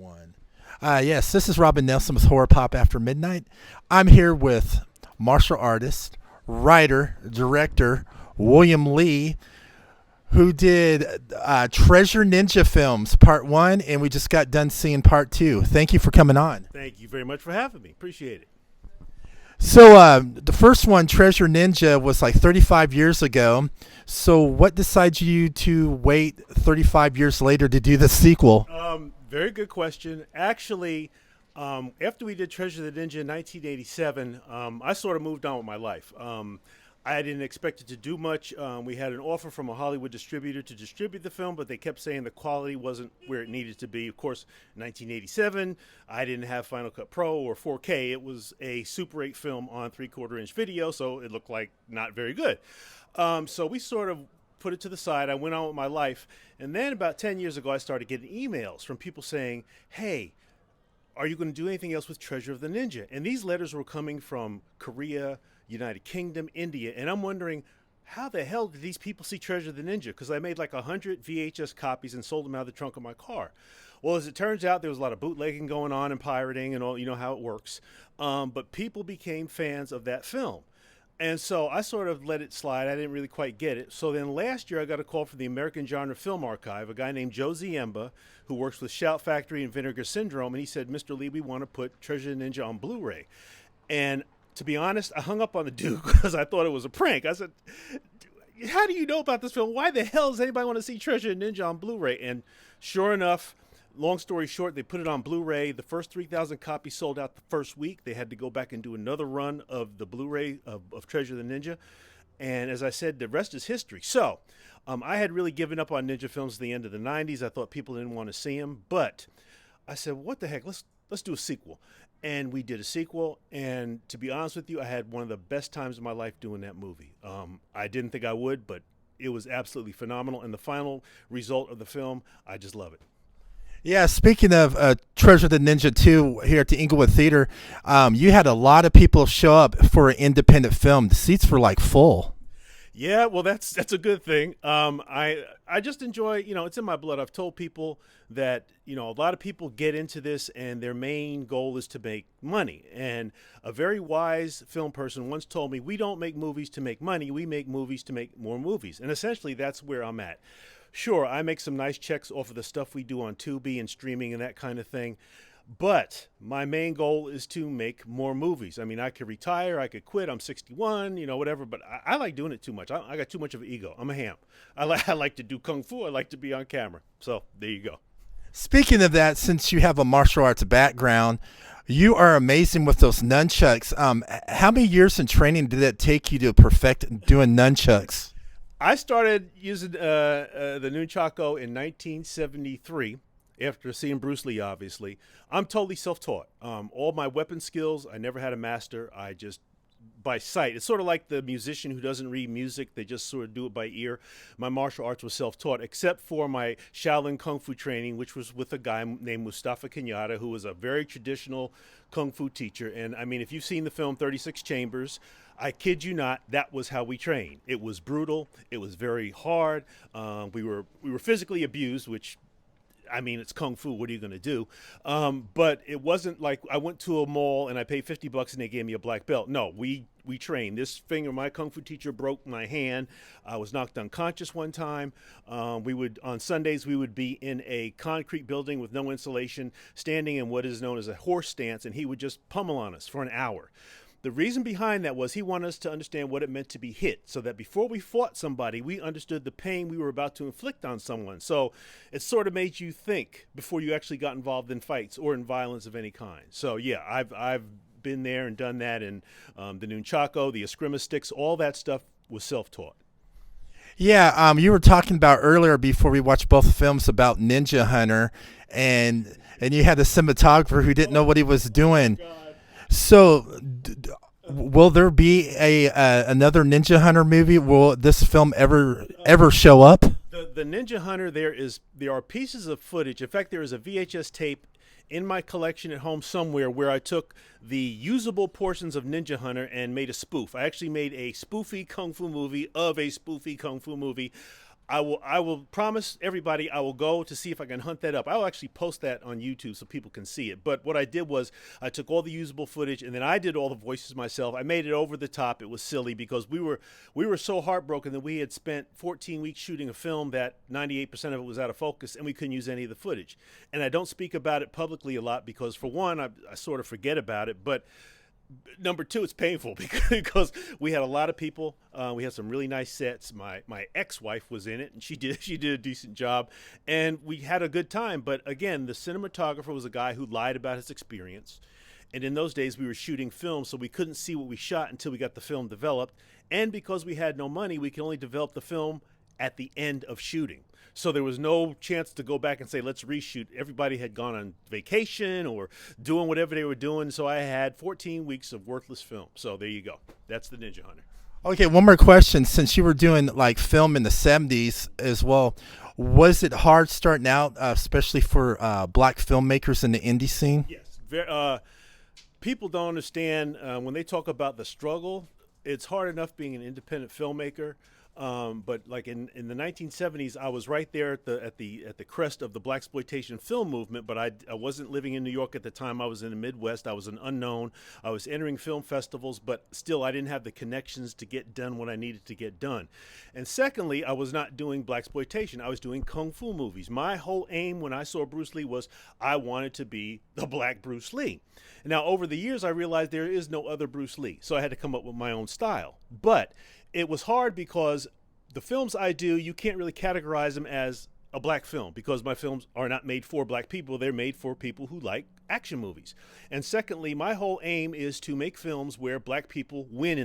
One. Yes, this is Robin Nelson with Horror Pop After Midnight. I'm here with martial artist, writer, director William Lee, who did Treasure Ninja Films Part 1, and we just got done seeing Part 2. Thank you for coming on. Thank you very much for having me. Appreciate it. So the first one, Treasure Ninja, was like 35 years ago. So what decided you to wait 35 years later to do the sequel? Very good question. Actually, after we did Treasure the Ninja in 1987, I sort of moved on with my life. I didn't expect it to do much. We had an offer from a Hollywood distributor to distribute the film, but they kept saying the quality wasn't where it needed to be. Of course, in 1987, I didn't have Final Cut Pro or 4K. It was a Super 8 film on 3/4 inch video, so it looked like not very good. So we sort of put it to the side. I went on with my life. And then about 10 years ago, I started getting emails from people saying, hey, are you going to do anything else with Treasure of the Ninja? And these letters were coming from Korea, United Kingdom, India. And I'm wondering, how the hell did these people see Treasure of the Ninja? Because I made like 100 VHS copies and sold them out of the trunk of my car. Well, as it turns out, there was a lot of bootlegging going on and pirating and all, you know how it works. But people became fans of that film. And so I sort of let it slide. I didn't really quite get it. So then last year I got a call from the American Genre Film Archive, a guy named Joe Ziemba, who works with Shout Factory and Vinegar Syndrome. And he said, Mr. Lee, we want to put Treasure Ninja on Blu-ray. And to be honest, I hung up on the dude because I thought it was a prank. I said, how do you know about this film? Why the hell does anybody want to see Treasure Ninja on Blu-ray? And sure enough, long story short, they put it on Blu-ray. The first 3,000 copies sold out the first week. They had to go back and do another run of the Blu-ray of Treasure the Ninja. And as I said, the rest is history. So I had really given up on ninja films at the end of the 90s. I thought people didn't want to see them. But I said, what the heck? Let's do a sequel. And we did a sequel. And to be honest with you, I had one of the best times of my life doing that movie. I didn't think I would, but it was absolutely phenomenal. And the final result of the film, I just love it. Yeah, speaking of Treasure the Ninja 2 here at the Inglewood Theater, you had a lot of people show up for an independent film. The seats were like full. Yeah, well, that's a good thing. I just enjoy, it's in my blood. I've told people that, a lot of people get into this and their main goal is to make money. And a very wise film person once told me, we don't make movies to make money. We make movies to make more movies. And essentially, that's where I'm at. Sure, I make some nice checks off of the stuff we do on Tubi and streaming and that kind of thing. But my main goal is to make more movies. I mean, I could retire, I could quit. I'm 61, whatever. But I like doing it too much. I got too much of an ego. I'm a ham. I like to do kung fu. I like to be on camera. So there you go. Speaking of that, since you have a martial arts background, you are amazing with those nunchucks. How many years in training did it take you to perfect doing nunchucks? I started using the nunchako in 1973 after seeing Bruce Lee, obviously. I'm totally self-taught. All my weapon skills, I never had a master. I just, by sight. It's sort of like the musician who doesn't read music. They just sort of do it by ear. My martial arts was self-taught, except for my Shaolin Kung Fu training, which was with a guy named Mustafa Kenyatta, who was a very traditional Kung Fu teacher. And, I mean, if you've seen the film 36 Chambers, I kid you not, that was how we trained. It was brutal. It was very hard. We were physically abused, which, I mean, it's Kung Fu. What are you going to do? But it wasn't like I went to a mall and I paid $50 and they gave me a black belt. No, we trained. This finger, my Kung Fu teacher broke my hand. I was knocked unconscious one time. On Sundays, we would be in a concrete building with no insulation, standing in what is known as a horse stance, and he would just pummel on us for an hour. The reason behind that was he wanted us to understand what it meant to be hit, so that before we fought somebody, we understood the pain we were about to inflict on someone. So it sort of made you think before you actually got involved in fights or in violence of any kind. So yeah, I've been there and done that, and the nunchako, the eskrima sticks, all that stuff was self-taught. Yeah, you were talking about earlier before we watched both films about Ninja Hunter, and you had a cinematographer who didn't know what he was doing. So, will there be another Ninja Hunter movie? Will this film ever show up? The Ninja Hunter, there are pieces of footage. In fact, there is a VHS tape in my collection at home somewhere where I took the usable portions of Ninja Hunter and made a spoof. I actually made a spoofy Kung Fu movie of a spoofy Kung Fu movie. I will promise everybody I will go to see if I can hunt that up. I will actually post that on YouTube so people can see it. But what I did was I took all the usable footage and then I did all the voices myself. I made it over the top. It was silly because we were so heartbroken that we had spent 14 weeks shooting a film that 98% of it was out of focus and we couldn't use any of the footage. And I don't speak about it publicly a lot because, for one, I sort of forget about it, but number two, it's painful because we had a lot of people. We had some really nice sets. My ex-wife was in it, and she did a decent job, and we had a good time. But again, the cinematographer was a guy who lied about his experience. And in those days, we were shooting film, so we couldn't see what we shot until we got the film developed. And because we had no money, we could only develop the film at the end of shooting. So there was no chance to go back and say, let's reshoot. Everybody had gone on vacation or doing whatever they were doing. So I had 14 weeks of worthless film. So there you go. That's the Ninja Hunter. Okay, one more question. Since you were doing like film in the 70s as well, was it hard starting out, especially for black filmmakers in the indie scene? Yes. People don't understand when they talk about the struggle. It's hard enough being an independent filmmaker. But like in the 1970s, I was right there at the crest of the blaxploitation film movement. But I wasn't living in New York at the time. I was in the Midwest. I was an unknown. I was entering film festivals, but still I didn't have the connections to get done what I needed to get done. And secondly, I was not doing blaxploitation. I was doing kung fu movies. My whole aim when I saw Bruce Lee was I wanted to be the black Bruce Lee. Now over the years, I realized there is no other Bruce Lee, so I had to come up with my own style. But it was hard because the films I do, you can't really categorize them as a black film because my films are not made for black people. They're made for people who like action movies. And secondly, my whole aim is to make films where black people win in the